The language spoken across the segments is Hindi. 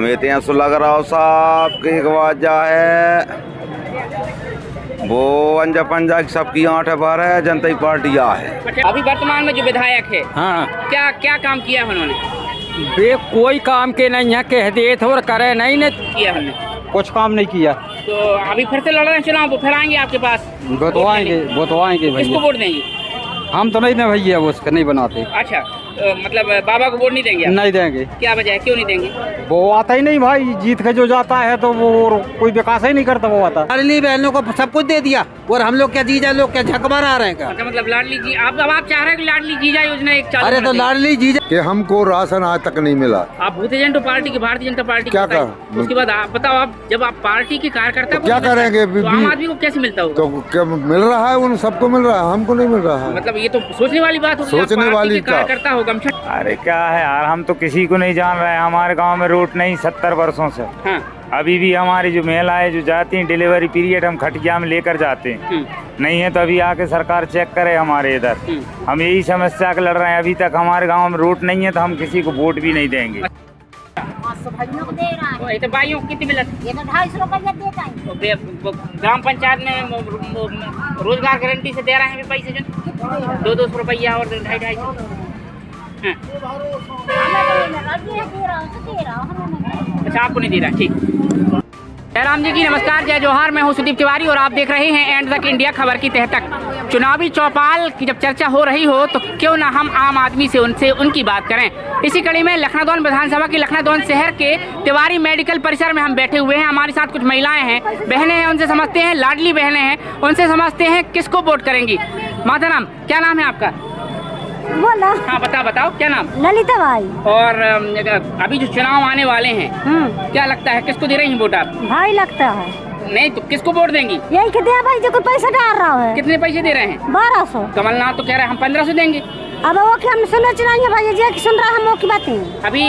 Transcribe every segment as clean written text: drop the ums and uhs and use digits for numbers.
हमें तो ऐसा लग रहा हो साहब कि एक वजह है वो अंजा पंजा की सबकी आंठ भर है, जनता पार्टी है। अभी वर्तमान में जो विधायक है, हाँ, क्या क्या काम किया है उन्होंने? वे कोई काम के नहीं है, कह दे थे और करे नहीं ने किया हमने कुछ काम नहीं किया। तो अभी फिर से लड़ रहे हैं चुनाव, फिर आएंगे आपके पास? बतवाएंगे किसको भैया। वोट देंगे? हम तो नहीं दे भैया, वो उसका नहीं बनाते। अच्छा, मतलब बाबा को वोट नहीं देंगे आप? नहीं देंगे। क्या वजह है, क्यों नहीं देंगे? वो आता ही नहीं भाई, जीत के जो जाता है तो वो कोई विकास ही नहीं करता। वो आता लाडली बहनों को सब कुछ दे दिया और हम लोग क्या जीजा लोग क्या झक मारा रहे हैं क्या? अच्छा, मतलब लाडली जी आप चाह रहे हैं कि लाडली जीजा योजना एक चालू अरे तो होना चाहिए। लाडली जीजा कि हमको राशन आज तक नहीं मिला। आप भारतीय जनता पार्टी की क्या बताइए। उसके बाद आप बताओ, आप जब आप पार्टी के कार्यकर्ता तो क्या करेंगे? तो आम आदमी को कैसे मिलता होगा? तो क्या मिल रहा है? उन सबको मिल रहा है, हमको नहीं मिल रहा है। मतलब ये तो सोचने वाली बात होगी। सोचने वाली क्या? कार्यकर्ता होगा। अरे क्या है यार, हम तो किसी को नहीं जान रहे हैं। हमारे गांव में रोड नहीं 70 वर्षों से। हाँ। अभी भी हमारी जो महिलाएं जो जाती हैं डिलीवरी पीरियड हम खटिया में लेकर जाते हैं। नहीं है तो अभी आके सरकार चेक करे हमारे इधर। हम यही समस्या के लड़ रहे हैं। अभी तक हमारे गांव में रोड नहीं है तो हम किसी को वोट भी नहीं देंगे। तो भाइयों कितनी मिलत? ये तो 250 रुपया देता है। तो ग्राम पंचायत में रोजगार गारंटी से दे रहे हैं पैसे जो 200 रुपया और 250। अच्छा, आपको नहीं दे रहा, ठीक। जयराम जी की नमस्कार, जय जोहार। मैं हूं सुदीप तिवारी और आप देख रहे हैं एंड तक इंडिया खबर की तह तक। चुनावी चौपाल की जब चर्चा हो रही हो तो क्यों ना हम आम आदमी से उनकी बात करें। इसी कड़ी में लखनादौन विधानसभा के लखनादौन शहर के तिवारी मेडिकल परिसर में हम बैठे हुए हैं। हमारे साथ कुछ महिलाएं हैं, बहनें हैं, उनसे समझते हैं, लाडली बहनें हैं, उनसे समझते हैं किसको वोट करेंगी। माता नाम क्या नाम है आपका? बोला। हाँ, बताओ क्या नाम? ललिता भाई। और अभी जो चुनाव आने वाले हैं, क्या लगता है किसको दे रही हैं वोट आप? भाई लगता है। नहीं तो किसको वोट देंगी? यही के दे भाई जो कोई पैसा डाल रहा है। कितने पैसे दे रहे हैं? 1200। कमलनाथ तो कह रहे हैं हम 1500 देंगे। अब वो क्या हम सुनना चाहिए भाई, जो सुन रहा है हम वो की बातें। अभी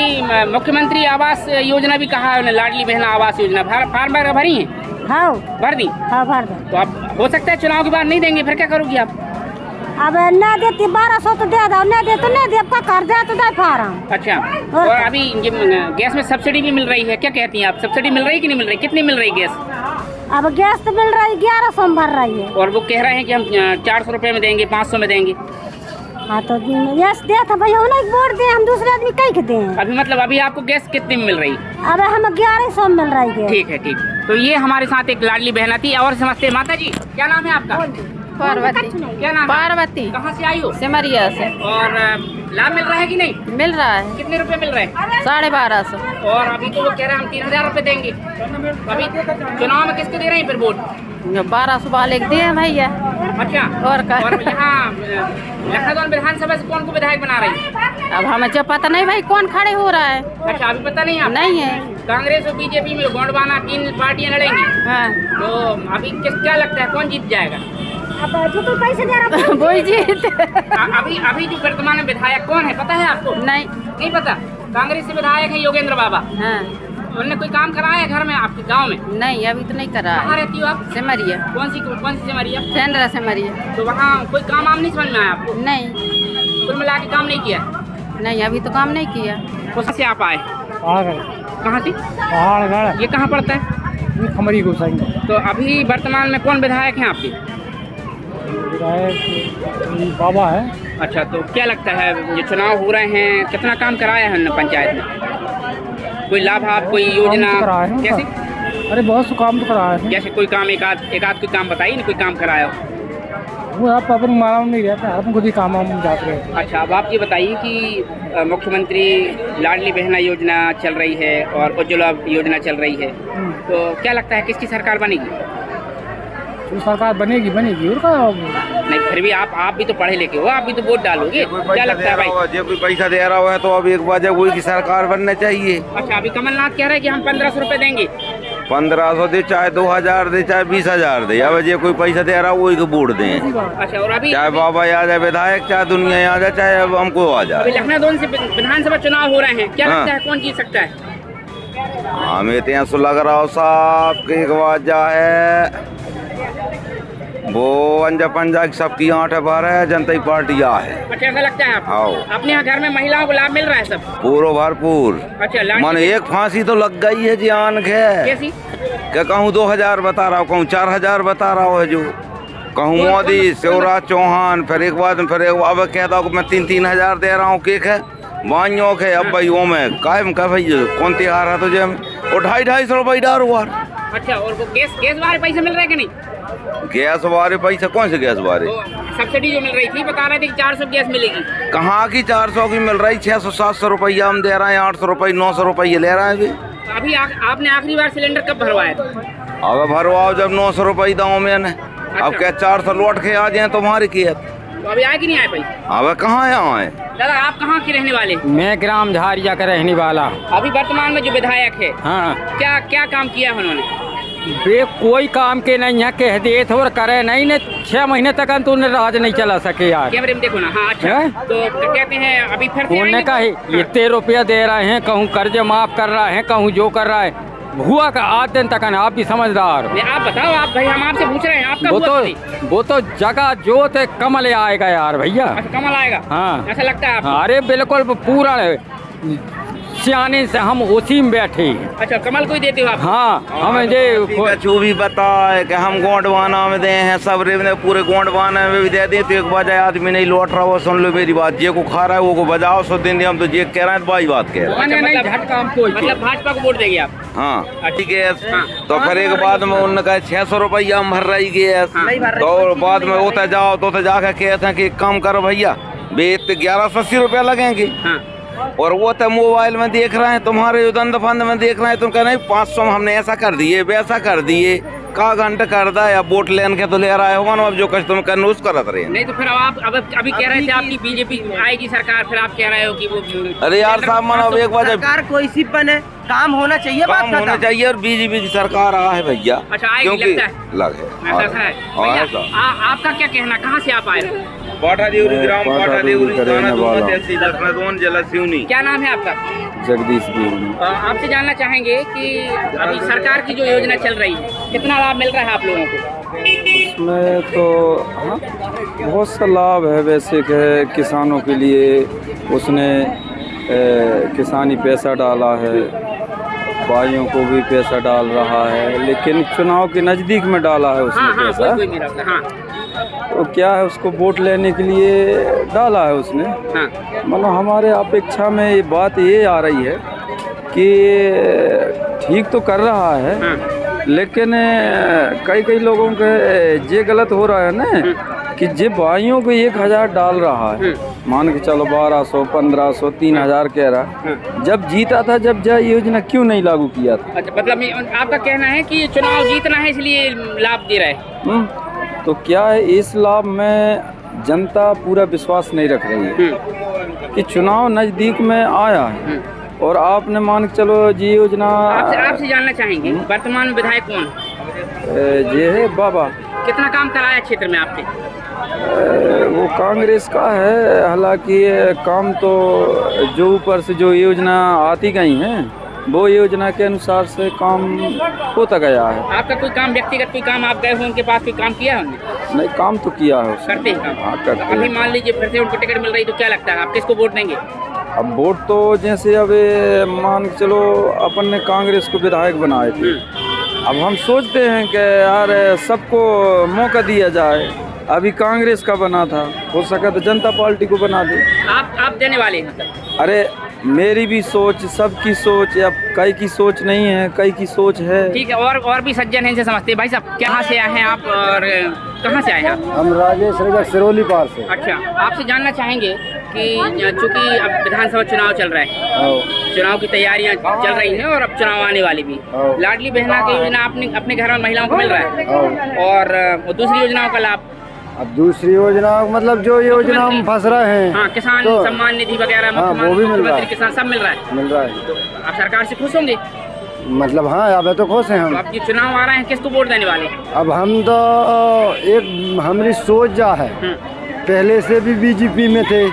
मुख्यमंत्री आवास योजना भी कहा है, लाडली बहना आवास योजना फार्म भरी है? हाँ भर दी। हाँ भर दो। तो अब हो सकता है चुनाव के बाद नहीं देंगे, फिर क्या करोगी आप? अब न देती 1200 तो दे दो, न दे तो न दे, कर दे तो दे फार्म। अच्छा, और अभी गैस में सब्सिडी भी मिल रही है, क्या कहती हैं आप? सब्सिडी मिल रही है कि नहीं मिल रही? कितनी मिल रही है गैस? अब गैस तो मिल रही है 1100 में भर रही है। और वो कह रहे हैं कि हम 400 रुपये में देंगे, 500 में देंगे। हाँ तो गैस दे था भैया, उन्हें वोट दे, हम दूसरे आदमी कहीं के दें। अभी मतलब अभी आपको गैस कितनी में मिल रही? अब हम 1100 में मिल रही है। ठीक है, ठीक। तो ये हमारे साथ एक लाडली बहना थी। और समझते हैं, माता जी क्या नाम है आपका? पार्वती। क्या नाम? पार्वती। कहाँ से आई हो? सिमरिया से। और लाभ मिल रहा है कि नहीं? मिल रहा है। कितने रुपए मिल रहे हैं? 1250। और अभी तो वो कह रहे हैं हम 3000 रुपए देंगे। अभी चुनाव में किसको दे रहे हैं फिर वोट? 1200 वाले दे भैया। अच्छा, और क्या? और यहाँ लखनादौन विधानसभा से कौन को विधायक बना रही है? अब हमें जब पता नहीं भाई कौन खड़े हो रहा है। अच्छा, अभी पता नहीं आप? नहीं है। कांग्रेस और बीजेपी में गोंडवाना 3 पार्टियां लड़ेंगी। हाँ। तो अभी क्या लगता है कौन जीत जाएगा? अब जो तो पैसे दे रहा वही जीत। अभी जो वर्तमान में विधायक कौन है पता है आपको? नहीं पता। कांग्रेस से विधायक है योगेंद्र बाबा। हाँ। उन्होंने कोई काम कराया है घर में आपके गांव में? नहीं, अभी तो नहीं करा। कहाँ रहती हो आप? सिमरिया। कौन सी सिमरिया? सेंड्रा सिमरिया। तो वहाँ कोई काम नहीं समझ में आया आपको? नहीं। कुल मिला के काम नहीं किया? नहीं, अभी तो काम नहीं किया। कहाँ से आप आए? कहाँ से? पहाड़गढ़। ये कहाँ पड़ता है? खमरी गोसाई। तो अभी वर्तमान में कौन विधायक हैं आपके? बाबा है। अच्छा, तो क्या लगता है ये चुनाव हो रहे हैं, कितना काम कराया है उन्होंने पंचायत में? कोई लाभ, आप कोई योजना? कैसे? अरे बहुत से काम तो कराया है। जैसे कोई काम एक आध कोई काम बताइए ना, कोई काम कराया हो। वो आप अपन मालूम नहीं रहता, अपन खुद ही काम हम जाते हैं। अच्छा, अब आप ये बताइए कि मुख्यमंत्री लाडली बहना योजना चल रही है और उज्ज्वला योजना चल रही है, तो क्या लगता है किसकी सरकार बनेगी? तो सरकार बनेगी और क्या? नहीं, फिर भी आप भी तो पढ़े लिखे हो, आप भी तो वोट डालोगे। क्या लगता है भाई? जो कोई पैसा दे रहा है तो अब एक वजह वही की सरकार बनना चाहिए। अच्छा, अभी कमलनाथ कह रहे हैं कि हम 1500 रुपए देंगे। 1500 दे, चाहे 2000 दे, चाहे 20000 दे, अब जो कोई पैसा दे रहा है वही को वोट दें। अच्छा, और अभी चाहे बाबा आ जाए विधायक, चाहे दुनिया आ जाए, चाहे अब हमको आ अभी जाए। लखनादौन से विधानसभा चुनाव हो रहे हैं, क्या हाँ। लगता है कौन जीत सकता है? हमें तो ऐसा लग रहा हो साहब कि एक वजह है वो अंजा पंजा की सबकी आठ भर है, जनता पार्टी आ है। अच्छा, ऐसा लगता है आपको? आओ। अपने यहाँ घर में महिलाओं को लाभ मिल रहा है सब? पूरो भरपूर। अच्छा, लाडली मन एक फांसी तो लग गई है जान के। कैसी? क्या कहूँ 2000 बता रहा हूँ, कहूँ 4000 बता रहा है, जो कहूँ मोदी, शिवराज चौहान, फिर एक बाद फिर अब कहता हूँ मैं 3-3 हजार दे रहा हूँ। केक है बाइयों के, अब भाई वो में कायम का भाई कौन त्योहार है तुझे, वो 250-250 रुपये डार हुआ। अच्छा, और वो गैस वाले पैसे मिल रहे कि नहीं? गैस वाले पैसे कौन से गैस वाले? वो सब्सिडी जो मिल रही थी, बता रहे थे कि 400 गैस मिलेगी। कहाँ की 400 की मिल रही? 600-700 रुपया हम दे रहे हैं, 800 रुपये 900 रुपये ले रहे हैं। अभी आपने आखिरी बार सिलेंडर कब भरवाया था? अब भरवाओ जब 900 रुपये दाओ मैंने। अब क्या 400 लौट के आ जाए तुम्हारी कियत? तो अभी आए कि नहीं आए पैसे? अब कहाँ आए? दादा, आप कहाँ के रहने वाले? मैं ग्राम झारिया का रहने वाला। अभी वर्तमान में जो विधायक है, हाँ, क्या काम किया है उन्होंने? वे कोई काम के नहीं है, कह दे थे और करे नहीं ने 6 महीने तक तो उन्हें राज नहीं चला सके यार। कैमरे में देखो ना। हाँ, अच्छा। हैं? तो कहते हैं अभी फिर से उन्होंने आएंगे? कहा इतने रुपया दे रहे हैं, कहूँ कर्ज माफ कर रहा है, कहूँ जो कर रहा है, हुआ का आज दिन तक है। आप भी समझदार हो। नहीं, आप बताओ, आप भाई हम आपसे पूछ रहे हैं, आपका हुआ नहीं? वो तो जगह जोत है, कमल आएगा यार भैया। अच्छा, कमल आएगा? हाँ, ऐसा लगता है आपको? अरे बिल्कुल पूरा सियाने से हम उसी में बैठे हैं। अच्छा, कमल को ही देते हो आप? हाँ, हमें जो भी बताए कि हम गोंडवाना में दे हैं, सब रेवने पूरे गोंडवाना में भी दे दें, तो एक बजाय आदमी नहीं लौट रहा। वो सुन लो मेरी बात, जे को खा रहा है वो को बजाओ 100 दिन। हम तो जे कह रहे हैं तो बाई बात कह रहे हैं। मतलब भाजपा को वोट देंगे आप? हाँ, ठीक है। तो फिर एक बाद में उन्होंने कहा 600 रुपया हम भर रही गैस। तो बाद में होता जाओ तो जाकर कहते हैं कि काम करो भैया, बेत 1180 रुपया लगेंगे। और वो तो मोबाइल में देख रहे हैं, तुम्हारे उदंड फंद में देख रहे हैं, तुम कह नहीं 500 में हमने ऐसा कर दिए वैसा कर दिए। का घंटा कर दा या वोट लेन के तो ले रहा है, अब जो कुछ तुम करने उसको करते रहे। नहीं तो फिर आप अभी कह रहे थे आपकी बीजेपी आएगी सरकार, फिर आप कह रहे हो कि वो। अरे यार साहब मानो एक बार सरकार कोई सी बने, काम होना चाहिए, काम होना चाहिए। और बीजेपी की सरकार आ है भैया। अच्छा, आएगी लगता है? ऐसा है भैया। आपका क्या कहना, कहाँ से आप आए? पाठादेवरी ग्राम, पाठादेवरी थाना दूमा तहसील लखनऊ जिला सिवनी। क्या नाम है आपका? जगदीश भी। आपसे जानना चाहेंगे कि अभी सरकार की जो योजना चल रही है, कितना लाभ मिल रहा है आप लोगों को? इसमें तो हाँ, बहुत सा लाभ है। वैसे कि किसानों के लिए उसने किसानी पैसा डाला है, भाइयों को भी पैसा डाल रहा है, लेकिन चुनाव के नज़दीक में डाला है उसने पैसा। तो क्या है, उसको वोट लेने के लिए डाला है उसने। मतलब हमारे अपेक्षा में ये बात ये आ रही है कि ठीक तो कर रहा है, लेकिन कई लोगों के ये गलत हो रहा है ना कि जे भाइयों को 1000 डाल रहा है, मान के चलो 1200, 1500, 3000 कह रहा। जब जीता था, जब यह योजना क्यों नहीं लागू किया था? अच्छा, मतलब आपका कहना है कि चुनाव जीतना है इसलिए लाभ दे रहा है। तो क्या है, इस लाभ में जनता पूरा विश्वास नहीं रख रही है कि चुनाव नज़दीक में आया है और आपने मान के चलो जी योजना। आपसे जानना चाहेंगे वर्तमान में विधायक कौन? ये है बाबा। कितना काम कराया क्षेत्र में आपके? वो कांग्रेस का है, हालांकि काम तो जो ऊपर से जो योजना आती गई हैं वो योजना के अनुसार से काम होता गया है। आपका कोई काम, व्यक्तिगत कोई काम, आप गए हो उनके पास कोई काम किया है? नहीं, काम तो किया है उसने। करते हैं काम? हाँ, करते हैं। अभी मान लीजिए फिर से उनको टिकट मिल रही तो क्या लगता है आप किसको वोट देंगे? अब वोट तो जैसे अब मान के चलो अपन ने कांग्रेस को विधायक बनाए थे, अब हम सोचते हैं कि यार सबको मौका दिया जाए। अभी कांग्रेस का बना था, हो सका तो जनता पार्टी को बना दे। आप देने वाले हैं? अरे मेरी भी सोच, सबकी सोच, अब कई की सोच नहीं है, कई की सोच है। ठीक है, और भी सज्जन हैं इनसे समझते हैं। भाई साहब, कहाँ से आए हैं आप और कहाँ से आए हैं आप? हम राजेश रजक सिरोली पार से। अच्छा, आपसे जानना चाहेंगे कि चूँकि अब विधानसभा चुनाव चल रहा है, चुनाव की तैयारियां चल रही हैं और अब चुनाव आने वाली भी, लाडली बहना की योजना अपने घर में महिलाओं को मिल रहा है और दूसरी योजनाओं का लाभ? अब दूसरी योजना मतलब जो योजना हम फंस रहे हैं, हाँ, किसान तो, सम्मान निधि वगैरह, हाँ, वो भी मिल रहा है, किसान सब मिल रहा है। तो आप सरकार से खुश होंगे? मतलब हाँ, अब तो खुश हैं हम। तो अब ये चुनाव आ रहे हैं, किसको वोट देने वाले? अब हम तो एक हमारी सोच जा है, पहले से भी बीजेपी में थे,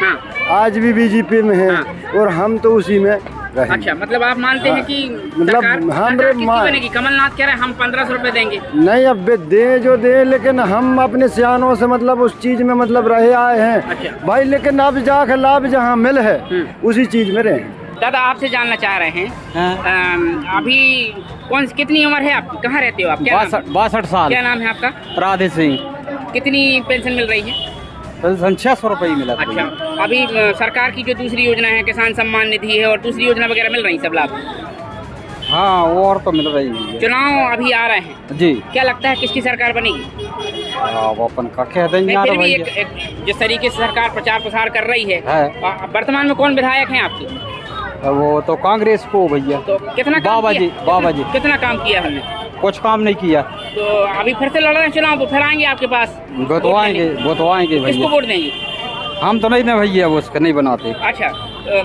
आज भी बीजेपी में हैं और हम तो उसी में रहेंगे। अच्छा, मतलब आप मानते हैं कि सरकार किसकी बनेगी? कमलनाथ कह रहे हैं हम 1500 रुपए देंगे। नहीं, अब दे जो दे, लेकिन हम अपने सियानों से मतलब उस चीज में मतलब रहे आए हैं। अच्छा। भाई, लेकिन अब जाकर लाभ जहाँ मिल है उसी चीज में रहे। दादा आपसे जानना चाह रहे हैं अभी कितनी उम्र है आपकी, कहाँ रहते हो आप? 62 साल। क्या नाम है आपका? राधे सिंह। कितनी पेंशन मिल रही है? पेंशन 600 रुपये मिला। अच्छा, अभी सरकार की जो दूसरी योजना है किसान सम्मान निधि है और दूसरी योजना वगैरह मिल रही सब लाभ? हाँ, वो और तो मिल रही है। चुनाव अभी आ रहे हैं जी, क्या लगता है किसकी सरकार बनेगी? वो अपन का कह देंगे यार फिर भी भैया। एक जिस तरीके से सरकार प्रचार प्रसार कर रही है, वर्तमान में कौन विधायक हैं आपके? वो तो कांग्रेस को भैया। तो कितना काम बाबा जी कितना काम किया हमने? कुछ काम नहीं किया। तो अभी फिर से लड़ रहे हैं चुनाव, फिर आएंगे आपके पास? बतवाएंगे किसको भैया। वोट देंगे? हम तो नहीं ना भैया, वो उसका नहीं बनाते। अच्छा,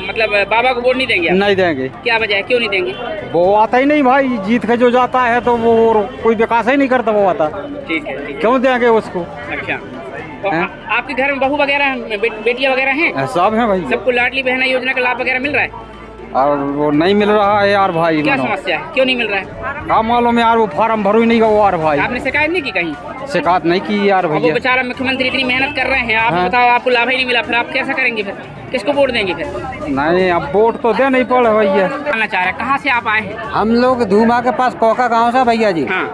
मतलब बाबा को वोट नहीं देंगे आप? नहीं देंगे। क्या वजह है, क्यों नहीं देंगे? वो आता ही नहीं भाई, जीत के जो जाता है तो वो कोई विकास ही नहीं करता, वो आता। ठीक है। क्यों देंगे उसको? अच्छा, तो आपके घर में बहू वगैरह बेटियां वगैरह हैं? सब है भाई। सबको लाडली बहना योजना का लाभ वगैरह मिल रहा है? और वो नहीं मिल रहा है यार भाई। क्या समस्या है, क्यों नहीं मिल रहा है? क्या मालूम यार, वो फार्म भरो ही नहीं हुआ यार भाई। आपने शिकायत नहीं की कहीं? शिकायत नहीं की यार वो भैया। बेचारा मुख्यमंत्री इतनी मेहनत कर रहे हैं, आप बताओ आपको लाभ ही नहीं मिला, फिर आप कैसा करेंगे? फिर किसको वोट देंगे? फिर नहीं, अब वोट तो दे नहीं पड़े भैया। जानना चाह रहे हैं कहाँ से आप आए हैं? हम लोग धूमा के पास कोका गांव से भैया जी। हाँ।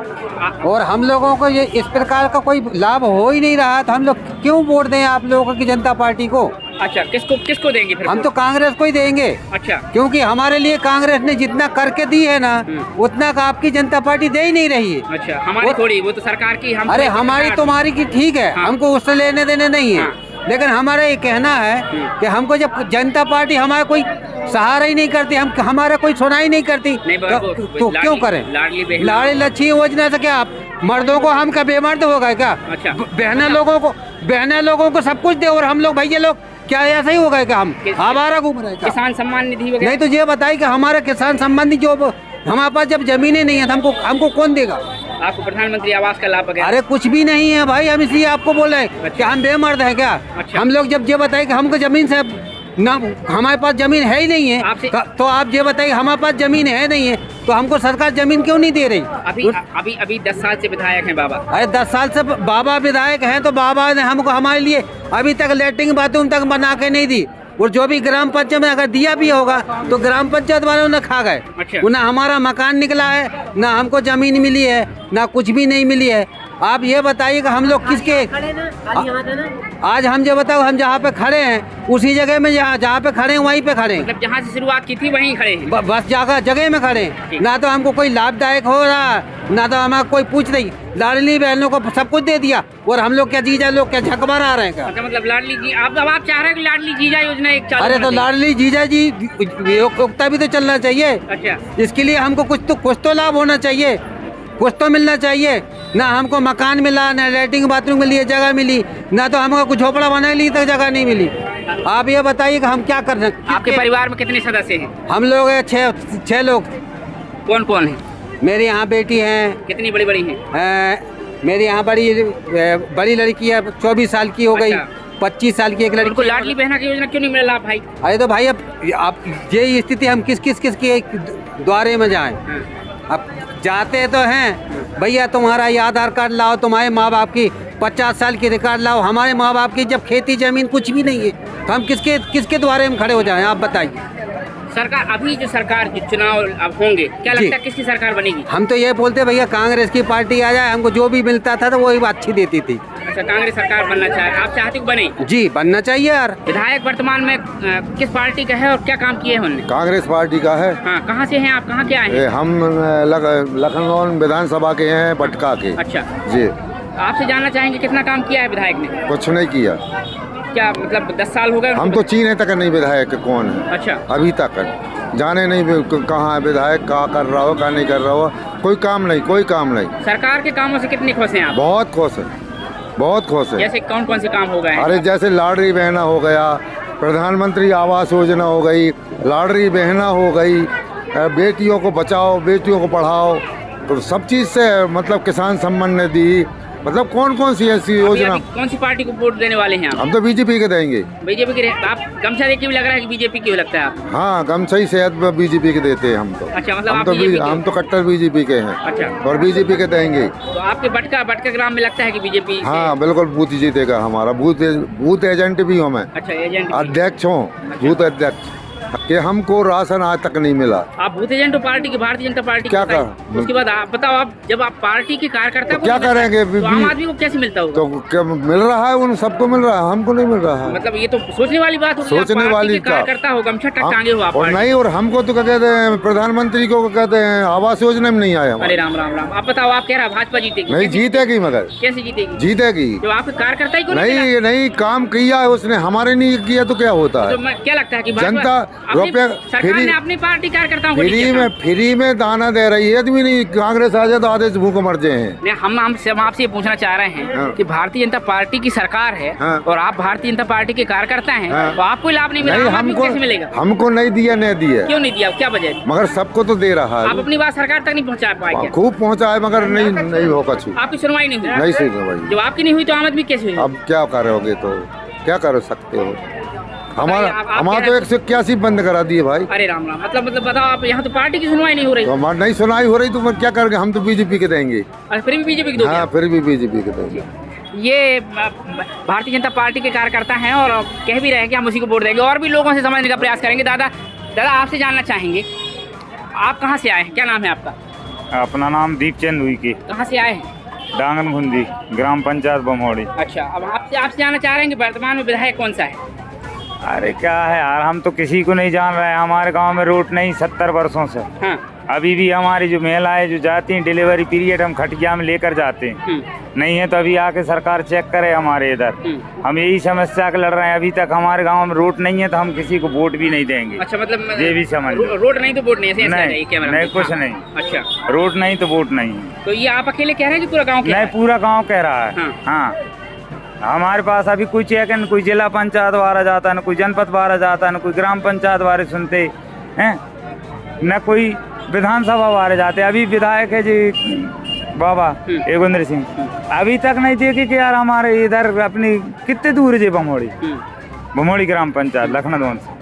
और हम लोगों को ये इस प्रकार का कोई लाभ हो ही नहीं रहा, तो हम लोग क्यों वोट दें आप लोगों की जनता पार्टी को? अच्छा, किसको देंगे फिर? हम तो कांग्रेस को ही देंगे। अच्छा, क्योंकि हमारे लिए कांग्रेस ने जितना करके दी है ना, उतना का आपकी जनता पार्टी दे ही नहीं रही है। अच्छा, हमारी थोड़ी, वो तो सरकार की। हम अरे हमारी तुम्हारी की ठीक है, हमको उससे लेने देने नहीं है। लेकिन हमारा ये कहना है कि हमको जब जनता पार्टी हमारा कोई सहारा ही नहीं करती, हम हमारा कोई सुनाई नहीं करती, तो क्यों करें? लाड़ी लक्ष्मी योजना से क्या मर्दों को हम का बेमर्द हो गए क्या? अच्छा, बहना लोगों को सब कुछ दे और हम लोग भैया लोग क्या ऐसा ही हो गए क्या? हम आवारा घूम रहे हैं? किसान सम्मान निधि वगैरह नहीं, तो ये बताइए कि हमारा किसान सम्मान निधि, जो हमारे पास जब जमीनें नहीं है तो हमको कौन देगा? आपको प्रधानमंत्री आवास का लाभ वगैरह? अरे कुछ भी नहीं है भाई, हम इसलिए आपको बोल रहे हैं कि हम बेमर्द है क्या? अच्छा। हम लोग जब ये बताए कि हमको जमीन से ना, हमारे पास जमीन है ही नहीं है, तो आप ये बताइए हमारे पास जमीन है नहीं है तो हमको सरकार जमीन क्यों नहीं दे रही? अभी 10 साल से विधायक हैं बाबा। अरे 10 साल से बाबा विधायक हैं, तो बाबा ने हमको हमारे लिए अभी तक लैट्रिन बाथरूम तक बना के नहीं दी। और जो भी ग्राम पंचायत में अगर दिया भी होगा तो ग्राम पंचायत वालों ने खा गए। अच्छा। ना हमारा मकान निकला है, ना हमको जमीन मिली है, ना कुछ भी नहीं मिली है। आप ये बताइए कि हम लोग किसके आज हम जो बताओ, हम जहाँ पे खड़े हैं उसी जगह में, जहाँ पे खड़े हैं वहीं पे खड़े हैं। मतलब जहाँ से शुरुआत की थी वहीं खड़े हैं? बस जगह में खड़े हैं। ना तो हमको कोई लाभदायक हो रहा, ना तो हमारा कोई पूछ नहीं। लाडली बहनों को सब कुछ दे दिया और हम लोग क्या जीजा लोग क्या झक मारा रहे हैं क्या? अच्छा, मतलब लाडली जी आप चाह रहे हैं कि लाडली जीजा योजना एक चालू? अरे तो लाडली जीजा जी योग्यता भी तो चलना चाहिए। अच्छा, इसके लिए हमको कुछ तो लाभ होना चाहिए, कुछ तो मिलना चाहिए। ना हमको मकान मिला, ना लैट्रिन बाथरूम के लिए जगह मिली, ना तो हमको कुछ झोपड़ा बनाने के लिए तक जगह नहीं मिली। आप ये बताइए कि हम क्या कर रहे हैं? आपके परिवार में कितने सदस्य हैं? हम लोग 6 लोग। कौन कौन है? मेरी यहाँ बेटी है। कितनी बड़ी है? मेरी यहाँ बड़ी लड़की है, 24 साल की हो गई। 25 साल की एक लड़की। उनको लाडली बहना की योजना क्यों नहीं मिला लाभ भाई? अरे तो भाई अब ये स्थिति, हम किस के द्वारे में जाएं? अब जाते तो हैं भैया, तुम्हारा ये आधार कार्ड लाओ, तुम्हारे माँ बाप की 50 साल की रिकॉर्ड लाओ। हमारे माँ बाप की जब खेती जमीन कुछ भी नहीं है तो हम किसके द्वारे में खड़े हो जाएं? आप बताइए। सरकार अभी जो सरकार के चुनाव अब होंगे, क्या लगता है किसकी सरकार बनेगी? हम तो ये बोलते भैया कांग्रेस की पार्टी आ जाए, हमको जो भी मिलता था तो वही अच्छी देती थी। अच्छा, कांग्रेस सरकार बनना चाहे, आप चाहते हो बने? जी, बनना चाहिए यार। विधायक वर्तमान में किस पार्टी का है और क्या काम किए हैं उन्होंने? कांग्रेस पार्टी का है। हाँ, कहाँ से हैं आप, कहाँ के आए हैं? हम लखनऊ विधानसभा के हैं, पटका के। अच्छा जी, आपसे जानना चाहेंगे कितना काम किया है विधायक ने? कुछ नहीं किया। क्या मतलब 10 साल हो गए? हम तो चीन तक नहीं विधायक कौन है। अच्छा, अभी तक जाने नहीं कहाँ है विधायक, क्या कर रहा हो, क्या नहीं कर रहा हो, कोई काम नहीं। सरकार के कामों से कितने खुश हैं आप? बहुत खुश है। जैसे कौन कौन से काम हो गए हैं? अरे जैसे लाडली बहना हो गया, प्रधानमंत्री आवास योजना हो गई, लाडली बहना हो गई, बेटियों को बचाओ, बेटियों को पढ़ाओ, तो सब चीज़ से मतलब किसान सम्मान निधि मतलब कौन कौन सी ऐसी योजना? कौन सी पार्टी को वोट देने वाले हैं आप? हम तो बीजेपी के देंगे। बीजेपी के आप गमछा देख के भी लग रहा है कि बीजेपी की लगता है आप? हाँ, गमछा ही सेहत बीजेपी के देते हैं हम तो। अच्छा, मतलब हम तो कट्टर बीजेपी के हैं। अच्छा, और बीजेपी के देंगे। तो आपके बटका ग्राम में लगता है कि बीजेपी? हाँ बिल्कुल, बूथ जीतेगा हमारा। बूथ एजेंट भी हूँ मैं। अच्छा, एजेंट अध्यक्ष हूँ, बूथ अध्यक्ष। कि हमको राशन आज तक नहीं मिला। आप बूथ एजेंट हो पार्टी की, भारतीय जनता पार्टी? क्या कर? उसके बाद आप बताओ, आप जब आप पार्टी के कार्यकर्ता तो क्या करेंगे? तो आम आदमी को कैसे मिलता होगा? तो क्या मिल रहा है? उन सबको मिल रहा है, हमको नहीं मिल रहा है। मतलब ये तो सोचने वाली बात हो। सोचने वाली कार्यकर्ता हो, गमछा टांगे हो आप। और नहीं, और हमको तो क्या कहते हैं, प्रधानमंत्री को कहते हैं आवास योजना में नहीं आया। अरे राम राम राम। आप बताओ, आप कह रहा भाजपा जीतेगी? नहीं जीतेगी, मगर कैसे जीतेगी? जीतेगी जो आपके कार्यकर्ता ही को नहीं काम किया है उसने, हमारे नहीं किया तो क्या होता है? क्या लगता है कि जनता रुपया सरकार ने अपनी पार्टी कार्यकर्ताओं को फ्री में दाना दे रही है। आदमी नहीं, कांग्रेस आ जाए तो आधे से भूख मर जाए। हम आपसे ये पूछना चाह रहे हैं कि भारतीय जनता पार्टी की सरकार है और आप भारतीय जनता पार्टी के कार्यकर्ता हैं, तो आपको लाभ नहीं मिला, हमको कैसे मिलेगा? हमको नहीं दिया। क्यों नहीं दिया? क्या वजह? मगर सबको तो दे रहा है। आप अपनी बात सरकार तक नहीं पहुँचा पाए? खूब पहुँचा है, मगर नहीं होगा। आपकी सुनवाई नहीं हुई? नहीं सुनवाई। जब आपकी नहीं हुई तो आम आदमी कैसे हुई? अब क्या करोगे? तो क्या कर सकते हो? हमारा तो 181 बंद करा दिए भाई। अरे राम राम। मतलब बताओ, आप यहाँ तो पार्टी की सुनवाई नहीं हो रही? तो हमारी नहीं सुनवाई हो रही तो क्या करेंगे? हम तो बीजेपी के देंगे। फिर भी बीजेपी के? हाँ, फिर भी बीजेपी के देंगे। ये भारतीय जनता पार्टी के कार्यकर्ता हैं और कह भी रहे हैं कि हम उसी को वोट देंगे। और भी लोगों से समझने का प्रयास करेंगे। दादा आपसे जानना चाहेंगे, आप कहाँ से आए हैं? क्या नाम है आपका? अपना नाम दीपचंद हुई की। कहाँ से आए हैं? डांगनखुंदी, ग्राम पंचायत बमोड़ी। अच्छा, अब आपसे जानना चाह रहे हैं कि वर्तमान में विधायक कौन सा है? अरे क्या है यार, हम तो किसी को नहीं जान रहे हैं। हमारे गांव में रोड नहीं 70 वर्षों से। हाँ। अभी भी हमारी जो महिलाएं जो जाती हैं डिलीवरी पीरियड, हम खटिया में लेकर जाते हैं। नहीं है तो अभी आके सरकार चेक करे हमारे इधर। हम यही समस्या के लड़ रहे हैं। अभी तक हमारे गांव में रोड नहीं है तो हम किसी को वोट भी नहीं देंगे। अच्छा, मतलब ये भी समझ रोड नहीं तो वोट नहीं? नहीं, कुछ नहीं। अच्छा, रोड नहीं तो वोट नहीं। तो ये आप अकेले कह रहे हैं कि पूरा गाँव? नहीं, पूरा गाँव कह रहा है। हाँ, हमारे पास अभी कोई चेक है, कोई जिला पंचायत वाला जाता है, न कोई जनपद वाला जाता है, न कोई ग्राम पंचायत वाले सुनते हैं, न कोई विधानसभा वाले जाते। अभी विधायक है जी बाबा योगेंद्र सिंह, अभी तक नहीं देखे कि यार हमारे इधर अपनी कितने दूर है बमोड़ी ग्राम पंचायत लखनऊ से।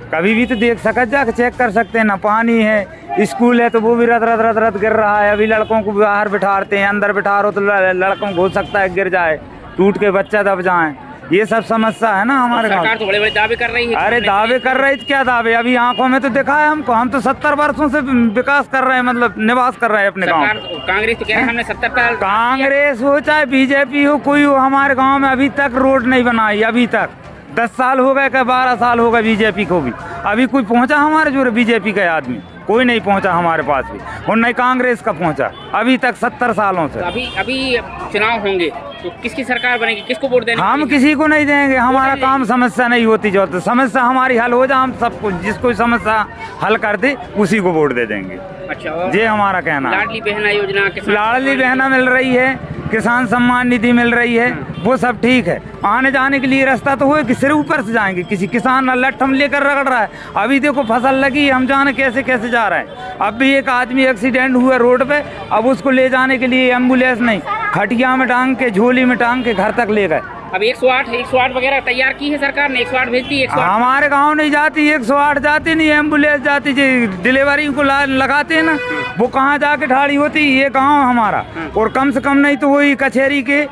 कभी भी तो देख सकते, जाकर चेक कर सकते हैं। ना पानी है, स्कूल है तो वो भी रत गिर रहा है। अभी लड़कों को बाहर बिठाते हैं, अंदर बिठा रहे हो तो लड़कों को हो सकता है गिर जाए, टूट के बच्चा दब जाए। ये सब समस्या है ना हमारे गाँव। सरकार तो बड़े-बड़े दावे कर रही है। अरे दावे कर रही थी, क्या दावे? अभी आंखों में तो दिखा है हमको। हम तो 70 वर्षों से विकास कर रहे हैं, मतलब निवास कर रहे हैं अपने गाँव। कांग्रेस तो कह रहे हैं हमने 70 साल। कांग्रेस हो चाहे बीजेपी हो, कोई हो, हमारे गाँव में अभी तक रोड नहीं बनाई। अभी तक 10 साल हो गए, क्या 12 साल हो गए बीजेपी को भी। अभी कोई पहुंचा हमारे जो बीजेपी का आदमी? कोई नहीं पहुंचा हमारे पास भी, और नहीं कांग्रेस का पहुंचा अभी तक 70 सालों से। तो अभी चुनाव होंगे तो किसकी सरकार बनेगी? किसको वोट देंगे? हम किसी को नहीं देंगे। हमारा काम समस्या नहीं होती जो तो समस्या हमारी हल हो जाए, हम सबको जिसको समस्या हल कर दे उसी को वोट दे देंगे। अच्छा, ये हमारा कहना। लाडली बहना योजना, लाडली बहना मिल रही है, किसान सम्मान निधि मिल रही है, वो सब ठीक है। आने जाने के लिए रास्ता तो हो कि सिर ऊपर से जाएंगे। किसी किसान लठ हम लेकर रगड़ रहा है। अभी देखो फसल लगी, हम जाने कैसे कैसे जा रहे हैं। अब भी एक आदमी एक्सीडेंट हुआ रोड पे, अब उसको ले जाने के लिए एम्बुलेंस नहीं, खटिया में टांग के, झोली में टांग के घर तक ले गए। अब 108 वगैरह तैयार की है सरकार ने, 108 भेजती है। हमारे गांव नहीं जाती 108, जाती नहीं, एम्बुलेंस जाती जी डिलीवरी को लगाते हैं ना, वो कहाँ जाके ठाड़ी होती। ये गांव हमारा, और कम से कम नहीं तो वही कचहरी के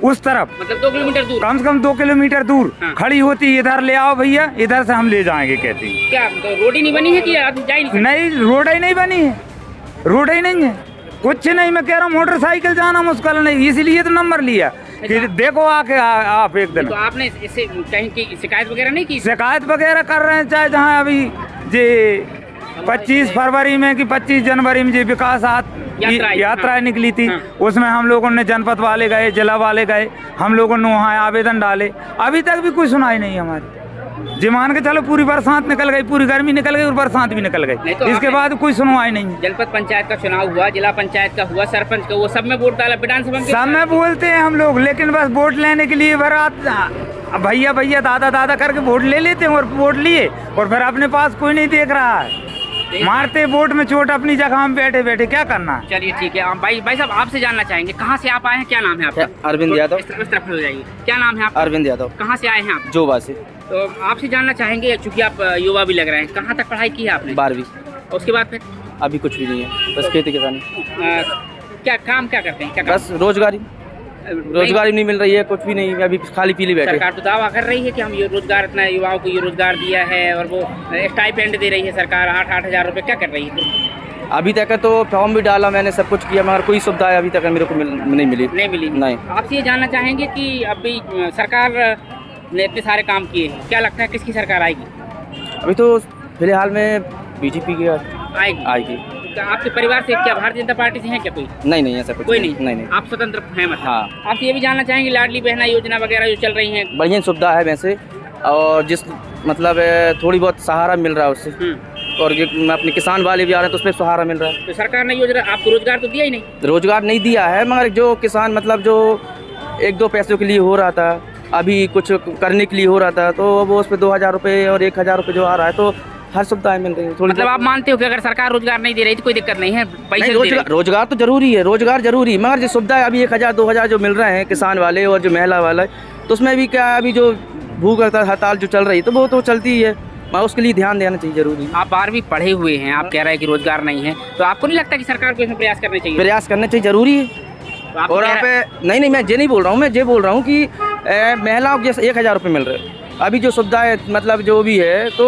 उस तरफ, मतलब 2 किलोमीटर दूर, कम से कम 2 किलोमीटर दूर खड़ी होती। इधर ले आओ भैया, इधर से हम ले जाएंगे कहती। क्या तो रोड ही नहीं बनी है कि आदमी जा ही नहीं? रोड ही नहीं बनी है, रोड ही नहीं है, कुछ नहीं। मैं कह रहा हूँ मोटरसाइकिल जाना मुश्किल नहीं, इसलिए तो नंबर लिया कि देखो आके आप एक दिन। तो आपने इससे कहीं की शिकायत वगैरह नहीं की? शिकायत वगैरह कर रहे हैं, चाहे जहाँ अभी जे 25 फरवरी में कि 25 जनवरी में जो विकास यात्रा निकली थी, उसमें हम लोगों ने जनपद वाले गए, जिला वाले गए, हम लोगों ने वहाँ आवेदन डाले। अभी तक भी कोई सुनाई नहीं हमारी। जी मान के चलो पूरी बरसात निकल गई, पूरी गर्मी निकल गई और बरसात भी निकल गई, तो इसके बाद कोई सुनवाई नहीं। जनपद पंचायत का चुनाव हुआ, जिला पंचायत का हुआ, सरपंच का, वो सब में वोट डाला, विधानसभा में सब में बोलते हैं हम लोग, लेकिन बस वोट लेने के लिए बारात भैया दादा करके वोट ले लेते हैं, और वोट लिए और फिर अपने पास कोई नहीं देख रहा है। मारते वोट में चोट अपनी जगह में बैठे बैठे क्या करना। चलिए ठीक है। भाई साहब आपसे जानना चाहेंगे कहाँ से आप आए हैं, क्या नाम है आपका? अरविंद यादव। इस तरफ हो जाइए। क्या नाम है आपका? अरविंद यादव। कहाँ से आए हैं आप? जोबा से। तो आपसे जानना चाहेंगे, चूंकि आप युवा भी लग रहे हैं, कहाँ तक पढ़ाई की है आपने? 12वीं। उसके बाद फिर अभी कुछ भी नहीं है, बस खेती किसानी। क्या काम क्या करते हैं? क्या बस रोजगारी नहीं मिल रही है, कुछ भी नहीं, अभी खाली पीली बैठे। सरकार तो दावा कर रही है कि हम ये रोजगार, इतना युवाओं को ये रोजगार दिया है और वो स्टाइपेंड दे रही है सरकार 8-8 हज़ार रुपये। क्या कर रही है? अभी तक तो फॉर्म भी डाला मैंने, सब कुछ किया, मगर कोई सुविधा अभी तक मेरे को नहीं मिली। नहीं। आपसे ये जानना चाहेंगे कि अभी सरकार ने इतने सारे काम किए हैं, क्या लगता है किसकी सरकार आएगी? अभी तो फिलहाल में बीजेपी की आएगी। तो आपके परिवार से क्या भारतीय जनता पार्टी से है क्या कोई? नहीं ऐसा कुछ कोई नहीं। नहीं। आप स्वतंत्र हैं मतलब? हाँ। आप ये भी जानना चाहेंगे लाडली बहना योजना वगैरह जो चल रही है? बढ़िया सुविधा है वैसे, और जिस मतलब थोड़ी बहुत सहारा मिल रहा है उससे, और अपने किसान वाले भी आ रहे हैं तो उसमें सहारा मिल रहा है। तो सरकार ने योजना आपको रोजगार तो दिया ही नहीं? रोजगार नहीं दिया है, मगर जो किसान मतलब जो 1-2 पैसों के लिए हो रहा था, अभी कुछ करने के लिए हो रहा था, तो वो उस पर 2000 रुपये और 1000 रुपये जो आ रहा है, तो हर सुविधाएं मिल रही है थोड़ी। मतलब आप मानते हो कि अगर सरकार रोजगार नहीं दे रही तो कोई दिक्कत नहीं है, पैसे रोजगार तो जरूरी है, रोजगार जरूरी, मगर जो सुविधाएं अभी 1000-2000 जो मिल रहे हैं किसान वाले और जो महिला वाला, तो उसमें भी क्या अभी जो भूख हड़ताल जो चल रही है तो वो तो चलती ही है, मगर उसके लिए ध्यान देना चाहिए जरूरी। आप 12वीं पढ़े हुए हैं, आप कह रहे हैं कि रोजगार नहीं है, तो आपको नहीं लगता कि सरकार को इसमें प्रयास करने चाहिए? प्रयास करना चाहिए, जरूरी है। तो और आप नहीं मैं ये नहीं बोल रहा हूँ, मैं ये बोल रहा हूँ कि महिलाओं को जैसे 1000 रुपये मिल रहे हैं, अभी जो सुविधाएं मतलब जो भी है तो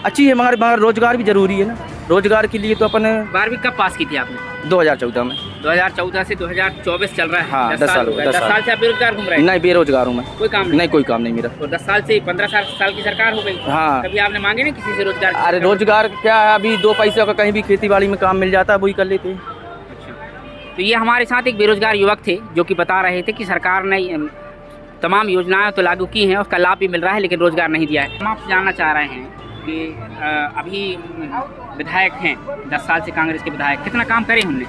अच्छी है, मगर रोजगार भी जरूरी है ना। रोजगार के लिए तो अपन 12वीं कब पास की थी आपने? 2014 में। 2014 से 2024 चल रहा है। हाँ, 10 साल से आप बेरोजगार घूम रहे हैं? नहीं, बेरोजगार हूँ मैं। कोई काम नहीं, कोई काम नहीं मेरा। तो 10 साल से 15 साल की सरकार हो गई। हाँ। कभी आपने मांगे नहीं किसी से रोजगार? अरे रोजगार क्या है, अभी 2 पैसे का कहीं भी खेती बाड़ी में काम मिल जाता है, वही कर लेते हैं। अच्छा, तो ये हमारे साथ एक बेरोजगार युवक थे जो कि बता रहे थे कि सरकार ने तमाम योजनाएं तो लागू की हैं, उसका लाभ भी मिल रहा है, लेकिन रोजगार नहीं दिया है। हम आपसे जानना चाह रहे हैं कि अभी विधायक हैं, 10 साल से कांग्रेस के विधायक, कितना काम करे उनने?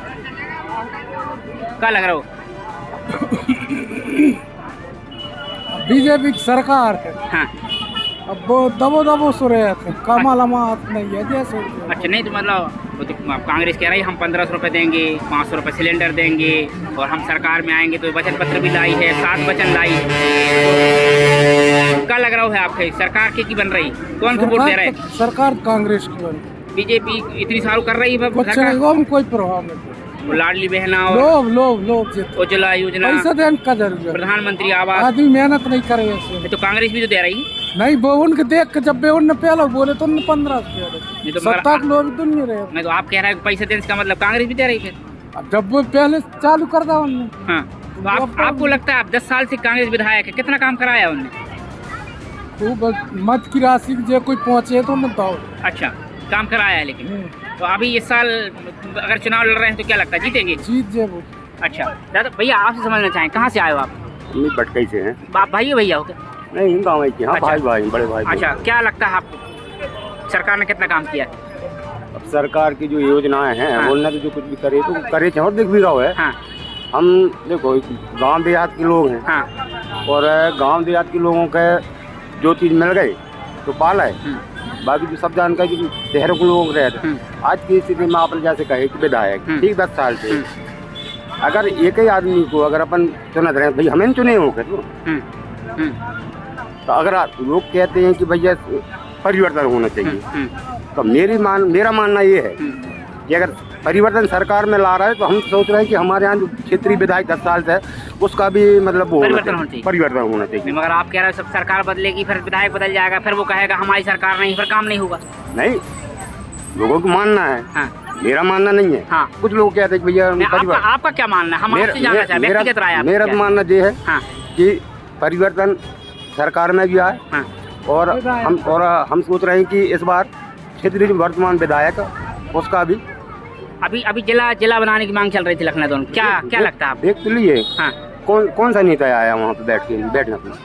क्या लग रहा हो? बीजेपी की सरकार है। हाँ। अब वो दबो सो रहे थे, कमालमात नहीं है जैसे। अच्छा, नहीं तो मतलब वो तो कांग्रेस कह रही है हम 1500 रुपये देंगे, 500 रुपये सिलेंडर देंगे, और हम सरकार में आएंगे तो वचन पत्र भी लाई है, 7 वचन लाई है। तो क्या लग रहा है आपके सरकार की बन रही, कौन को वोट दे रहे हैं? सरकार कांग्रेस की बन, बीजेपी इतनी सारू कर रही है, कोई प्रभाव नहीं। लाडली बहना और लोग उज्ज्वला योजना, पैसा देने का जरूरत, प्रधानमंत्री आवास, आदमी मेहनत नहीं करे ऐसे। तो कांग्रेस भी तो दे रही है। नहीं, वो उनके देख के जब उनने पहले बोले तो उन्होंने 15 तो 7 लोग तो नहीं रहे। नहीं तो आप कह रहे हैं पैसे देने का मतलब कांग्रेस भी दे रही है? अब जब वो पहले चालू कर दा उन्होंने। हाँ, तो आपको लगता है आप 10 साल से कांग्रेस विधायक है, कितना काम कराया उन्होंने? खूब मत की राशि जो कोई पहुँचे तो उन्हें दो। अच्छा, काम कराया है, लेकिन तो अभी इस साल अगर चुनाव लड़ रहे हैं तो क्या लगता है जीतेंगे? जीत जाए। अच्छा दादा, भैया आपसे समझना चाहें कहाँ से आए हो आप? हम भटकई से हैं। आप भाई भैया हो क्या? नहीं, गाँव के। हाँ, अच्छा। भाई बड़े भाई। अच्छा, क्या लगता है आपको सरकार ने कितना काम किया है? अब सरकार की जो योजनाएं हैं, हाँ। बोलना तो जो कुछ भी करे तो करे और दिख भी रहा है। हाँ। हम देखो गांव देहात के लोग हैं। हाँ। और गांव देहात के लोगों के जो चीज़ मिल गई तो पाला है, बाकी जो सब जानकारी जो शहरों के लोगों को रहते हैं। आज की स्थिति में आप जैसे कहे कि विधायक ठीक 10 साल से अगर एक ही आदमी को अगर अपन चुना रहे, भाई हमें चुने हो गए तो अगर लोग कहते हैं कि भैया परिवर्तन होना चाहिए, तो मेरा मानना ये है कि अगर परिवर्तन सरकार में ला रहा है तो हम सोच रहे हैं कि हमारे यहाँ जो क्षेत्रीय विधायक 10 साल से उसका भी मतलब परिवर्तन होना चाहिए। मगर आप कह रहे हो सब सरकार बदलेगी फिर विधायक बदल जाएगा, फिर वो कहेगा हमारी सरकार नहीं, फिर काम नहीं होगा। नहीं, लोगों को मानना है। हाँ। मेरा मानना नहीं है। हाँ। कुछ लोग कहते हैं कि भैया आपका क्या मानना है? हम आपसे जानना चाहते हैं व्यक्तिगत राय। मेरा मानना ये है कि परिवर्तन सरकार में भी आए। हाँ। और हम सोच रहे हैं कि इस बार क्षेत्रीय वर्तमान विधायक उसका भी अभी जिला बनाने की मांग चल रही थी लखनऊ में, क्या लगता है आप? देख तो लिए हाँ। कौन सा नेता आया वहाँ पे बैठने?